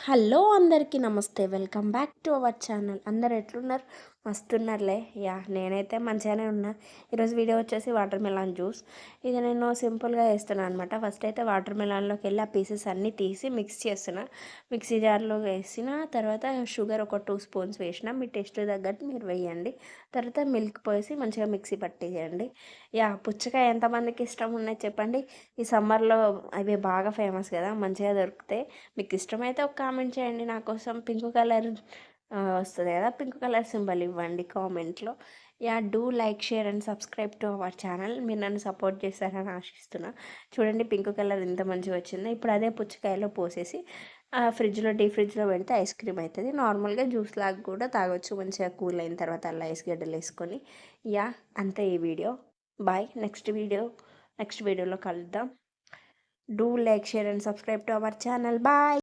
Hello అందరికీ నమస్తే. Welcome back to our channel. అందరు ఎట్లున్నారు? మస్తున్నారులే. నేనైతే మంచిగానే ఉన్నా. ఈరోజు వీడియో వచ్చేసి వాటర్ మెలాన్ జ్యూస్. ఇది నేను సింపుల్గా వేస్తున్నాను అనమాట. ఫస్ట్ అయితే వాటర్ మెలాన్లోకి వెళ్ళి ఆ పీసెస్ అన్నీ తీసి మిక్స్ చేస్తున్నా. మిక్సీ జార్లో వేసిన తర్వాత షుగర్ ఒక 2 స్పూన్స్ వేసిన. మీ టేస్ట్ తగ్గట్టు మీరు వేయండి. తర్వాత మిల్క్ పోసి మంచిగా మిక్సీ పట్టేయండి. పుచ్చకాయ ఎంతమందికి ఇష్టం ఉన్నాయి చెప్పండి. ఈ సమ్మర్లో అవి బాగా ఫేమస్ కదా, మంచిగా దొరుకుతాయి. మీకు ఇష్టమైతే ఒక కామెంట్ చేయండి. నా కోసం పింక్ కలర్ వస్తుంది కదా, పింక్ కలర్ సింబల్ ఇవ్వండి కామెంట్లో. Do like, share and subscribe to our channel. మీరు నన్ను సపోర్ట్ చేస్తారని ఆశిస్తున్నా. చూడండి పింక్ కలర్ ఎంత మంచిగా వచ్చిందో. ఇప్పుడు అదే పుచ్చకాయలో పోసేసి డీప్ ఫ్రిడ్జ్లో పెడితే ఐస్ క్రీమ్ అవుతుంది. నార్మల్గా జ్యూస్ లాగా కూడా తాగొచ్చు, మంచిగా కూల్ అయిన తర్వాత అలా ఐస్ గడ్డలు వేసుకొని. అంతే ఈ వీడియో. బాయ్. నెక్స్ట్ వీడియోలో కలుద్దాం. Do like, share and subscribe to our channel. Bye.